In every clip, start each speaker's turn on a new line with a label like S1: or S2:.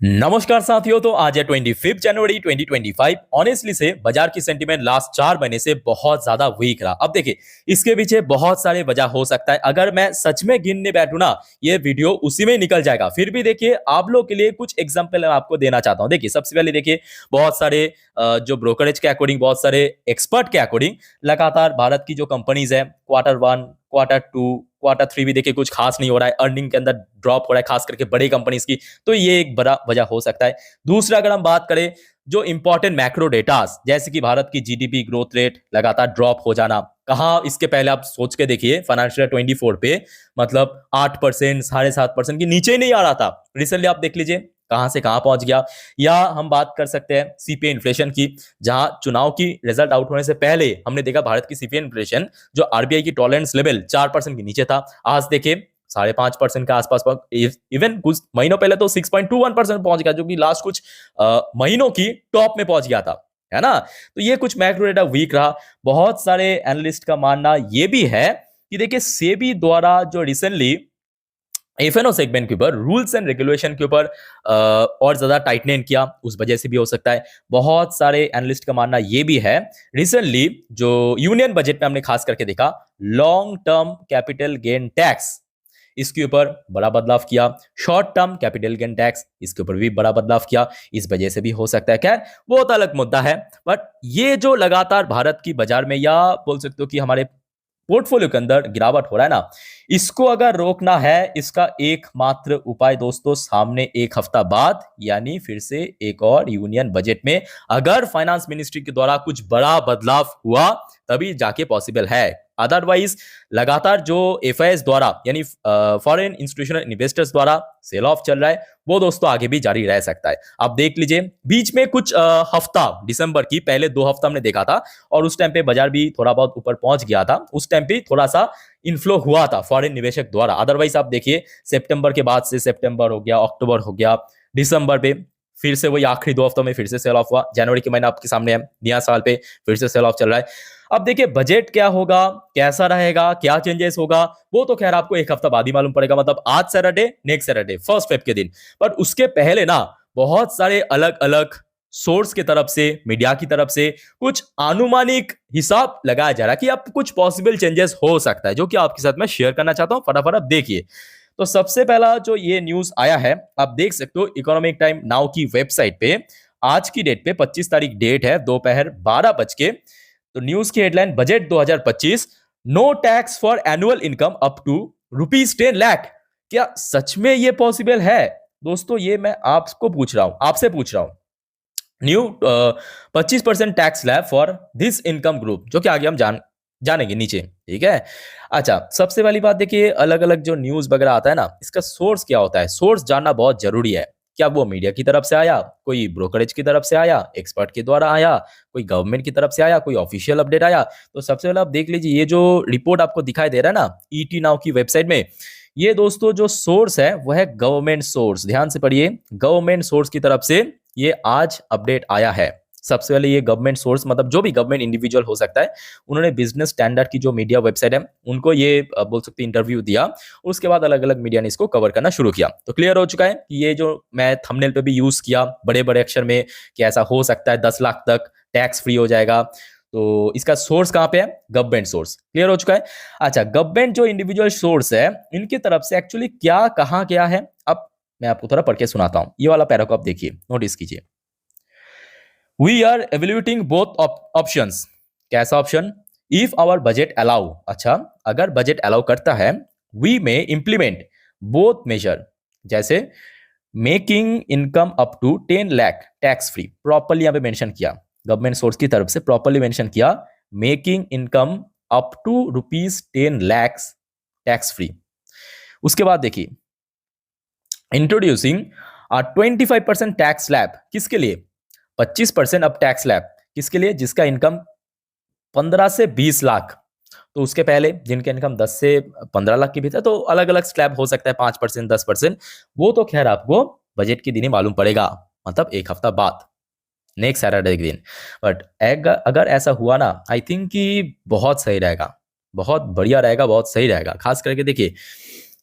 S1: नमस्कार साथियों। तो आज है 25 जनवरी 2025। ऑनेस्टली से बाजार की सेंटीमेंट लास्ट 4 महीने से बहुत ज्यादा वीक रहा। अब देखिए, इसके पीछे बहुत सारे वजह हो सकता है। अगर मैं सच में गिनने बैठूं ना, ये वीडियो उसी में निकल जाएगा। फिर भी देखिए, आप लोग के लिए कुछ एग्जांपल मैं आपको देना चाहता हूं। देखिए, सबसे पहले देखिए, बहुत सारे जो ब्रोकरेज के अकॉर्डिंग, बहुत सारे एक्सपर्ट के अकॉर्डिंग, लगातार भारत की जो कंपनीज है, Q1, Q2, Q3 भी देखिए कुछ खास नहीं हो रहा है। अर्निंग के अंदर ड्रॉप हो रहा है, खास करके बड़ी कंपनीज की। तो ये एक बड़ा वजह हो सकता है। दूसरा, अगर हम बात करें जो इंपॉर्टेंट मैक्रो डेटास, जैसे कि भारत की जीडीपी ग्रोथ रेट लगातार ड्रॉप हो जाना। कहाँ इसके पहले आप सोच के देखिए, फाइनेंशियल 24 पे मतलब 8%, 7.5% के नीचे ही नहीं आ रहा था। रिसेंटली आप देख लीजिए कहां से कहां पहुंच गया। या हम बात कर सकते हैं सीपीआई इन्फ्लेशन की, जहां चुनाव की रिजल्ट आउट होने से पहले हमने देखा भारत की सीपीआई इन्फ्लेशन जो आरबीआई की टॉलरेंस लेवल 4% के नीचे था, आज देखिए 5.5% के आसपास। इवन कुछ महीनों पहले तो 6.21% पहुंच गया, जो कि लास्ट कुछ महीनों की टॉप में पहुंच गया था, है ना। तो ये कुछ मैक्रो डेटा वीक रहा। बहुत सारे एनालिस्ट का मानना ये भी है कि देखिए, सेबी द्वारा जो रिसेंटली एफएनओ सेगमेंट के ऊपर रूल्स एंड रेगुलेशन के ऊपर और ज्यादा टाइटनेन किया, उस वजह से भी हो सकता है। बहुत सारे एनालिस्ट का मानना यह भी है, रिसेंटली जो यूनियन बजट में हमने खास करके देखा, long term capital gain tax, इसके ऊपर बड़ा बदलाव किया। Short term capital gain tax, इसके ऊपर भी बड़ा बदलाव किया। इस वजह से भी हो सकता है। खैर, वो तो अलग मुद्दा है। बट ये जो लगातार भारत की बाजार में, या बोल सकते हो कि हमारे पोर्टफोलियो के अंदर गिरावट हो रहा है ना, इसको अगर रोकना है, इसका एकमात्र उपाय दोस्तों, सामने एक हफ्ता बाद यानी फिर से एक और यूनियन बजट में अगर फाइनेंस मिनिस्ट्री के द्वारा कुछ बड़ा बदलाव हुआ, तभी जाके पॉसिबल है। अदरवाइज लगातार जो एफआईएस द्वारा यानी फॉरेन इंस्टीट्यूशनल इन्वेस्टर्स द्वारा सेल ऑफ चल रहा है, वो दोस्तों आगे भी जारी रह सकता है। आप देख लीजिए, बीच में कुछ हफ्ता दिसंबर की पहले 2 हफ्ता हमने देखा था, और उस टाइम पे बाजार भी थोड़ा बहुत ऊपर पहुंच गया था। उस टाइम पे थोड़ा सा इनफ्लो हुआ था फॉरेन निवेशक द्वारा। अदरवाइज आप देखिए, सितंबर के बाद से, सितंबर हो गया, अक्टूबर हो गया, दिसंबर पे फिर से वही आखिरी 2 हफ्तों में फिर से सेल ऑफ हुआ। जनवरी के महीना आपके सामने है, नया साल पे फिर से सेल ऑफ चल रहा है। अब देखिए, बजट क्या होगा, कैसा रहेगा, क्या चेंजेस होगा, वो तो खैर आपको एक हफ्ता बाद ही मालूम पड़ेगा। मतलब आज सैटरडे, नेक्स्ट सैटरडे 1 फेब के दिन। पर उसके पहले ना, बहुत सारे अलग अलग सोर्स की तरफ से, मीडिया की तरफ से कुछ अनुमानिक हिसाब लगाया जा रहा है कि अब कुछ पॉसिबल चेंजेस हो सकता है, जो कि आपके साथ मैं शेयर करना चाहता हूं। फटाफट आप देखिए। तो सबसे पहला जो ये न्यूज आया है, आप देख सकते हो इकोनॉमिक टाइम नाउ की वेबसाइट पे, आज की डेट पे 25 तारीख डेट है, दोपहर 12 बज के। तो न्यूज की headline, budget 2025, no tax for annual income up to ₹10 lakh. क्या सच में ये पॉसिबल है दोस्तों? ये मैं आपको पूछ रहा हूं, आपसे पूछ रहा हूं। New 25% tax slab for this income group, जो कि आगे हम जानेंगे नीचे, ठीक है। अच्छा, सबसे पहली बात देखिए, अलग अलग जो न्यूज वगैरह आता है ना, इसका सोर्स क्या होता है, सोर्स जानना बहुत जरूरी है। क्या वो मीडिया की तरफ से आया, कोई ब्रोकरेज की तरफ से आया, एक्सपर्ट के द्वारा आया, कोई गवर्नमेंट की तरफ से आया, कोई ऑफिशियल अपडेट आया? तो सबसे पहले आप देख लीजिए, ये जो रिपोर्ट आपको दिखाई दे रहा है ना ईटी नाउ की वेबसाइट में, ये दोस्तों जो सोर्स है वो है गवर्नमेंट सोर्स। ध्यान से पढ़िए, गवर्नमेंट सोर्स की तरफ से ये आज अपडेट आया है। सबसे पहले ये गवर्नमेंट सोर्स मतलब जो भी गवर्नमेंट इंडिविजुअल हो सकता है, उन्होंने बिजनेस स्टैंडर्ड की जो मीडिया वेबसाइट है उनको ये बोल सकते इंटरव्यू दिया। उसके बाद अलग अलग मीडिया ने इसको कवर करना शुरू किया। तो क्लियर हो चुका है कि ये जो मैं थंबनेल पे भी यूज किया बड़े बड़े अक्षर में कि ऐसा हो सकता है 10 लाख तक टैक्स फ्री हो जाएगा, तो इसका सोर्स कहां पे है? Government source. क्लियर हो चुका है। अच्छा, गवर्नमेंट जो इंडिविजुअल सोर्स है, इनकी तरफ से एक्चुअली क्या कहा गया है, अब मैं आपको थोड़ा पढ़ के सुनाता हूं। ये वाला पैराग्राफ देखिए, नोटिस कीजिए। We are evaluating both options. कैसा option? If our budget allow, अच्छा अगर बजट अलाउ करता है, we may implement both measure, जैसे making income up to 10 lakh tax free. Properly यहां पे मेंशन किया, गवर्नमेंट सोर्स की तरफ से प्रॉपरली मेंशन किया, making income up to ₹10 lakh tax free. उसके बाद देखिए, इंट्रोड्यूसिंग 25% टैक्स स्लैब, किसके लिए? 25% अब टैक्स स्लैब किसके लिए? जिसका इनकम 15 से 20 लाख। तो उसके पहले जिनके इनकम 10 से 15 लाख के भीतर, तो अलग अलग स्लैब हो सकता है, 5%, 10%। वो तो खैर आपको बजट के दिन ही मालूम पड़ेगा, मतलब एक हफ्ता बाद, नेक्स्ट सैटरडे के दिन। बट अगर ऐसा हुआ ना, आई थिंक कि बहुत सही रहेगा, बहुत बढ़िया रहेगा, बहुत सही रहेगा। खास करके देखिए,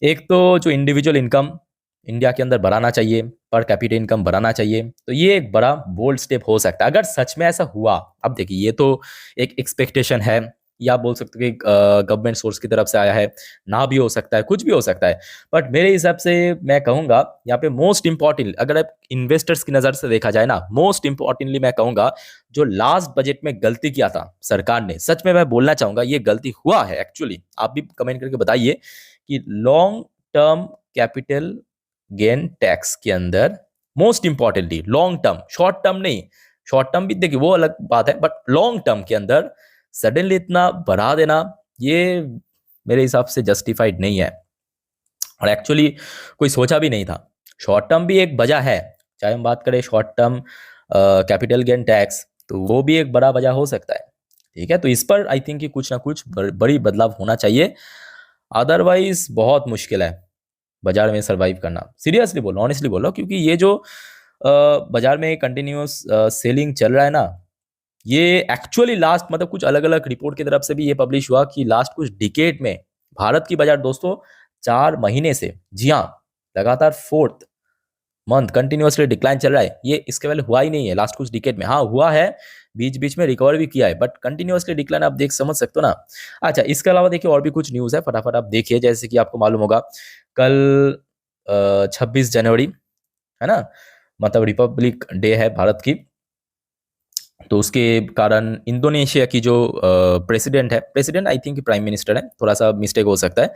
S1: एक तो जो इंडिविजुअल इनकम इंडिया के अंदर बढ़ाना चाहिए, पर कैपिटा इनकम बढ़ाना चाहिए। तो ये एक बड़ा बोल्ड स्टेप हो सकता है अगर सच में ऐसा हुआ। अब देखिए, ये तो एक एक्सपेक्टेशन है, या आप बोल सकते हो कि गवर्नमेंट सोर्स की तरफ से आया है, ना भी हो सकता है, कुछ भी हो सकता है। बट मेरे हिसाब से मैं कहूंगा यहाँ पे मोस्ट इंपॉर्टेंट, अगर आप इन्वेस्टर्स की नज़र से देखा जाए ना, मोस्ट इंपॉर्टेंटली मैं कहूंगा जो लास्ट बजट में गलती किया था सरकार ने, सच में मैं बोलना चाहूंगा ये गलती हुआ है एक्चुअली। आप भी कमेंट करके बताइए कि long term capital gain tax के अंदर most importantly long term, short term नहीं, शॉर्ट टर्म भी देखिए वो अलग बात है, बट लॉन्ग टर्म के अंदर सडनली इतना बढ़ा देना, ये मेरे हिसाब से जस्टिफाइड नहीं है। और एक्चुअली कोई सोचा भी नहीं था। शॉर्ट टर्म भी एक वजह है, चाहे हम बात करें short term capital gain tax, तो वो भी एक बड़ा वजह हो सकता है। ठीक है, तो इस पर आई थिंक कि कुछ ना कुछ बड़ी बदलाव होना चाहिए, अदरवाइज बहुत मुश्किल है बाजार में सरवाइव करना। सीरियसली बोल रहा हूँ, ऑनेस्टली बोल रहा हूँ, क्योंकि ये जो बाजार में कंटिन्यूस सेलिंग चल रहा है ना, ये एक्चुअली लास्ट मतलब कुछ अलग अलग रिपोर्ट की तरफ से भी ये पब्लिश हुआ कि लास्ट कुछ डिकेड में भारत की बाजार दोस्तों 4 महीने से, जी हाँ, लगातार फोर्थ मंथ कंटिन्यूअसली डिक्लाइन चल रहा है। ये इसके पहले हुआ ही नहीं है लास्ट कुछ डिकेड में। हाँ हुआ है, बीच बीच में रिकवर भी किया है, बट कंटिन्यूअसली डिक्लाइन आप देख समझ सकते हो ना। अच्छा, इसके अलावा देखिए और भी कुछ न्यूज़ है, फटाफट आप देखिए। जैसे कि आपको मालूम होगा कल 26 जनवरी है ना, मतलब रिपब्लिक डे है भारत की। तो उसके कारण इंडोनेशिया की जो प्रेसिडेंट है, president I think prime minister है, थोड़ा सा मिस्टेक हो सकता है,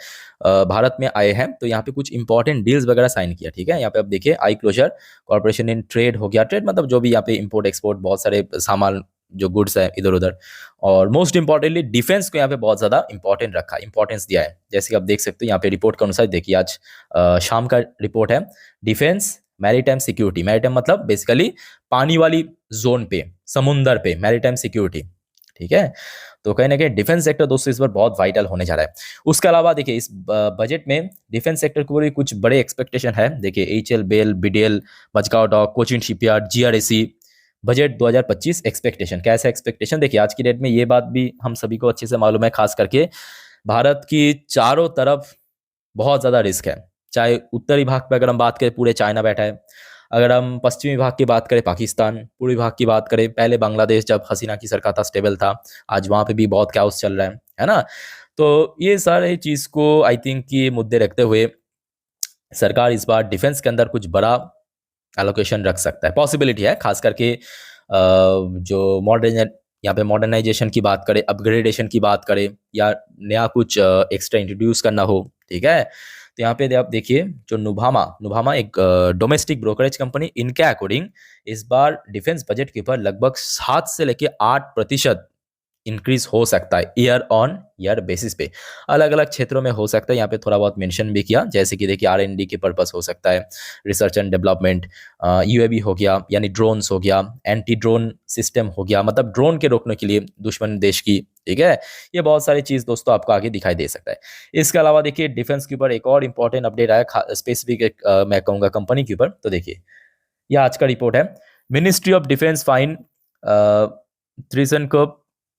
S1: भारत में आए हैं। तो यहाँ पे कुछ इंपॉर्टेंट डील्स वगैरह साइन किया। ठीक है, यहाँ पे आप देखिए, आई क्लोजर कॉर्पोरेशन इन ट्रेड हो गया, ट्रेड मतलब जो भी यहाँ पे इंपोर्ट एक्सपोर्ट, बहुत सारे सामान जो गुड्स है इधर उधर। और मोस्ट इंपॉर्टेंटली डिफेंस को यहाँ पे बहुत ज़्यादा इंपॉर्टेंट रखा, इंपॉर्टेंस दिया है। जैसे कि आप देख सकते हो यहाँ पे रिपोर्ट के अनुसार, देखिए आज शाम का रिपोर्ट है, डिफेंस मैरीटाइम सिक्योरिटी, मैरीटाइम मतलब बेसिकली पानी वाली जोन पे, समुंदर पे, मैरीटाइम सिक्योरिटी। ठीक है, तो कहीं ना कहीं डिफेंस सेक्टर दोस्तों इस बार बहुत वाइटल होने जा रहा है। उसके अलावा देखिए इस बजट में डिफेंस सेक्टर को भी कुछ बड़े एक्सपेक्टेशन है। देखिए HL, BEL, BDL, Mazagon dock, Cochin shipyard, GRSE, budget 2025 expectation. कैसा एक्सपेक्टेशन, देखिए आज की डेट में ये बात भी हम सभी को अच्छे से मालूम है, खास करके भारत की चारों तरफ बहुत ज़्यादा रिस्क है। चाहे उत्तरी भाग पे अगर हम बात करें, पूरे चाइना बैठा है। अगर हम पश्चिमी भाग की बात करें, पाकिस्तान। पूर्वी भाग की बात करें, पहले बांग्लादेश, जब हसीना की सरकार था स्टेबल था, आज वहाँ पे भी बहुत कैओस चल रहा है ना। तो ये सारे चीज़ को आई थिंक कि मुद्दे रखते हुए सरकार इस बार डिफेंस के अंदर कुछ बड़ा एलोकेशन रख सकता है, पॉसिबिलिटी है। खास करके जो मॉडर्न, यहाँ पे मॉडर्नाइजेशन की बात करें, अपग्रेडेशन की बात करें, या नया कुछ एक्स्ट्रा इंट्रोड्यूस करना हो। ठीक है, तो यहाँ पे आप देखिए जो नुभामा, नुभामा एक डोमेस्टिक ब्रोकरेज कंपनी, इनके अकॉर्डिंग इस बार डिफेंस बजट के ऊपर लगभग 7 से लेके 8% इंक्रीज हो सकता है ईयर ऑन ईयर बेसिस पे। अलग अलग क्षेत्रों में हो सकता है, यहाँ पे थोड़ा बहुत मेंशन भी किया, जैसे कि देखिए R&D के पर्पस हो सकता है, रिसर्च एंड डेवलपमेंट, यूएवी हो गया यानी ड्रोन्स हो गया, एंटी ड्रोन सिस्टम हो गया मतलब ड्रोन के रोकने के लिए दुश्मन देश की। ठीक है, ये बहुत सारी चीज़ दोस्तों आपको आगे दिखाई दे सकता है। इसके अलावा देखिए डिफेंस के ऊपर एक और इंपॉर्टेंट अपडेट आया, स्पेसिफिक मैं कहूँगा कंपनी के ऊपर। तो देखिए यह आज का रिपोर्ट है, मिनिस्ट्री ऑफ डिफेंस फाइन थ्रिसन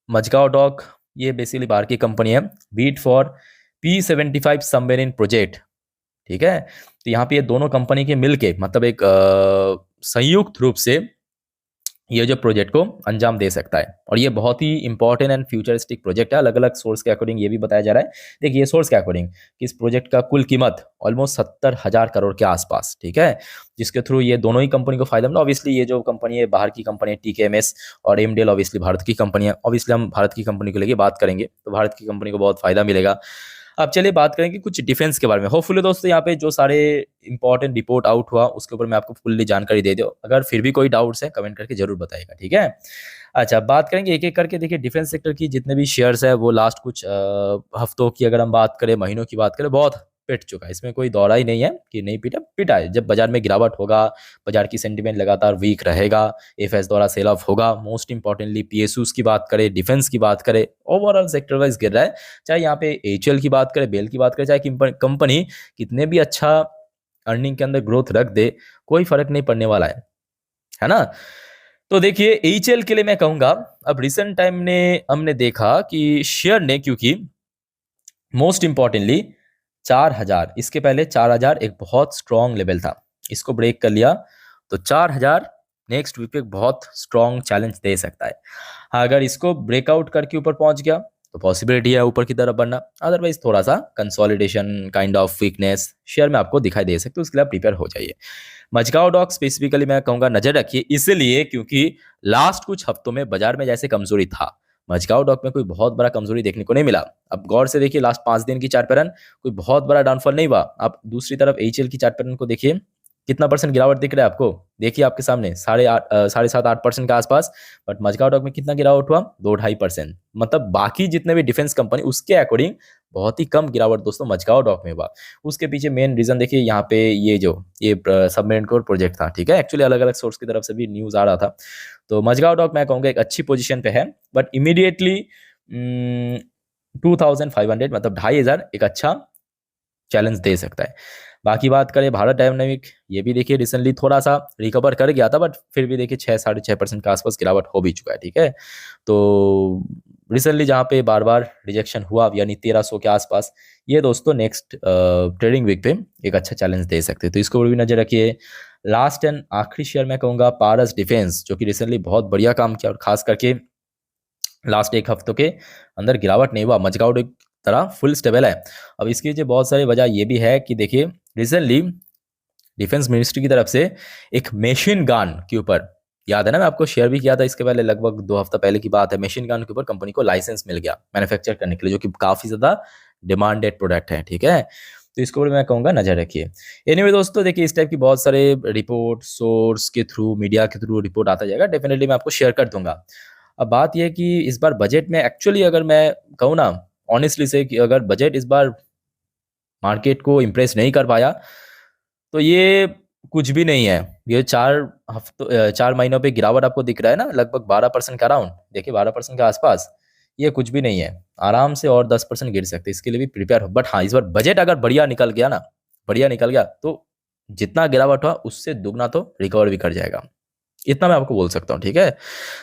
S1: मजगांव डॉक, ये बेसिकली बाहर की कंपनी है, beat for P-75 submarine project. ठीक है, तो यहाँ पे ये दोनों कंपनी के मिलके मतलब एक संयुक्त रूप से ये जो प्रोजेक्ट को अंजाम दे सकता है। और ये बहुत ही इंपॉर्टेंट एंड फ्यूचरिस्टिक प्रोजेक्ट है। अलग अलग सोर्स के अकॉर्डिंग ये भी बताया जा रहा है। देखिए सोर्स के अकॉर्डिंग कि इस प्रोजेक्ट का कुल कीमत ऑलमोस्ट 70,000 करोड़ के आसपास। ठीक है, जिसके थ्रू ये दोनों ही कंपनी को फायदा मिला। ऑब्वियसली ये जो कंपनी है बाहर की कंपनी है, TKMS और एमडेल, ऑब्वियसली भारत की कंपनी है। ऑब्वियसली हम भारत की कंपनी को लेके बात करेंगे तो भारत की कंपनी को बहुत फायदा मिलेगा। अब चलिए बात करेंगे कुछ डिफेंस के बारे में। होपफुली दोस्तों यहाँ पे जो सारे इंपॉर्टेंट रिपोर्ट आउट हुआ उसके ऊपर मैं आपको फुल्ली जानकारी दे दूँ। अगर फिर भी कोई डाउट्स है कमेंट करके जरूर बताइएगा। ठीक है, अच्छा बात करेंगे एक एक करके। देखिए डिफेंस सेक्टर की जितने भी शेयर्स है वो लास्ट कुछ हफ्तों की अगर हम बात करें, महीनों की बात करें, बहुत पिट चुका है। इसमें कोई दौरा ही नहीं है कि नहीं पिटा, पिटा है। जब बाजार में गिरावट होगा, बाजार की सेंटीमेंट लगातार वीक रहेगा, एफएस द्वारा सेल ऑफ होगा, मोस्ट इंपॉर्टेंटली PSUs की बात करें, डिफेंस की बात करें, ओवरऑल सेक्टर वाइज गिर रहा है। चाहे यहाँ पे HL की बात करें, बेल की बात करें, चाहे कंपनी कितने भी अच्छा अर्निंग के अंदर ग्रोथ रख दे, कोई फर्क नहीं पड़ने वाला है ना। तो देखिए HL के लिए मैं कहूंगा, अब रिसेंट टाइम ने हमने देखा कि शेयर ने, क्योंकि मोस्ट इंपॉर्टेंटली 4000, इसके पहले 4000 एक बहुत स्ट्रॉन्ग लेवल था, इसको ब्रेक कर लिया तो 4000 नेक्स्ट वीक पे बहुत स्ट्रॉन्ग चैलेंज दे सकता है। हाँ, अगर इसको ब्रेकआउट करके ऊपर पहुंच गया तो पॉसिबिलिटी है ऊपर की तरफ बढ़ना, अदरवाइज थोड़ा सा consolidation kind of weakness share में आपको दिखाई दे सकती है, उसके लिए आप प्रिपेयर हो जाइए। मजगांव डॉक स्पेसिफिकली मैं कहूँगा नजर रखिए, इसलिए क्योंकि लास्ट कुछ हफ्तों में बाजार में जैसे कमजोरी था, मजगांव डॉक में कोई बहुत बड़ा कमजोरी देखने को नहीं मिला। अब गौर से देखिए लास्ट 5 दिन की चार्ट पैटर्न, कोई बहुत बड़ा डाउनफॉल नहीं हुआ। आप दूसरी तरफ एचएल की चार्ट पैटर्न को देखिए, कितना परसेंट गिरावट दिख रहा है आपको, देखिए आपके सामने 7.5-8% के आसपास। बट मजगांव डॉक में कितना गिरावट हुआ, 2-2.5%। मतलब बाकी जितने भी डिफेंस कंपनी उसके अकॉर्डिंग बहुत ही कम गिरावट दोस्तों मजगांव डॉक में हुआ। उसके पीछे मेन रीजन देखिए, यहाँ पे ये सबमेरिन कोर प्रोजेक्ट था, ठीक है। एक्चुअली अलग अलग सोर्स की तरफ से भी न्यूज आ रहा था। तो मजगांव डॉक मैं कहूँगा एक अच्छी पोजीशन पे है, बट इमीडिएटली 2500 मतलब 2500 एक अच्छा चैलेंज दे सकता है। बाकी बात करें भारत डायनामिक, ये भी देखिए रिसेंटली थोड़ा सा रिकवर कर गया था, बट फिर भी देखिए 6-6.5% के आसपास गिरावट हो भी चुका है, ठीक है। तो रिसेंटली जहाँ पे बार बार रिजेक्शन हुआ यानी 1300 के आसपास, ये दोस्तों नेक्स्ट ट्रेडिंग वीक पे एक अच्छा चैलेंज दे सकते हैं, तो इसको भी नजर रखिए। लास्ट एंड आखिरी शेयर मैं कहूँगा पारस डिफेंस, जो कि रिसेंटली बहुत बढ़िया काम किया और खास करके लास्ट एक हफ्तों के अंदर गिरावट नहीं हुआ, मजगांव डॉक तरह फुल स्टेबल है। अब इसके पीछे बहुत सारी वजह ये भी है कि देखिए रिसेंटली डिफेंस मिनिस्ट्री की तरफ से एक मशीन गन के ऊपर, याद है ना मैं आपको शेयर भी किया था इसके पहले, लगभग 2 हफ्ता पहले की बात है, मशीन गन के ऊपर कंपनी को लाइसेंस मिल गया मैन्युफैक्चर करने के लिए, जो कि काफी ज्यादा डिमांडेड प्रोडक्ट है, ठीक है। तो इसको भी मैं कहूँगा नजर रखिए। एनीवे दोस्तों देखिए, इस टाइप की बहुत सारे रिपोर्ट सोर्स के थ्रू, मीडिया के थ्रू रिपोर्ट आता जाएगा, डेफिनेटली मैं आपको शेयर कर दूंगा। अब बात यह है कि इस बार बजट में एक्चुअली अगर मैं कहूँ ना ऑनेस्टली से, कि अगर बजट इस बार मार्केट को इम्प्रेस नहीं कर पाया तो ये कुछ भी नहीं है। ये 4 महीनों पे गिरावट आपको दिख रहा है ना, लगभग 12% का अराउंड, देखिए 12% के आसपास, ये कुछ भी नहीं है। आराम से और 10% गिर सकते हैं, इसके लिए भी प्रिपेयर हो। बट हाँ, इस बार बजट अगर बढ़िया निकल गया ना, बढ़िया निकल गया तो जितना गिरावट हुआ उससे दुगना तो रिकवर भी कर जाएगा, इतना मैं आपको बोल सकता हूँ, ठीक है।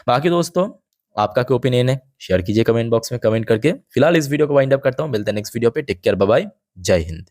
S1: बाकी दोस्तों आपका क्या ओपिनियन है, शेयर कीजिए कमेंट बॉक्स में कमेंट करके। फिलहाल इस वीडियो को वाइंड अप करता हूँ, मिलते हैं नेक्स्ट वीडियो पे। टेक केयर, बाय बाय, जय हिंद।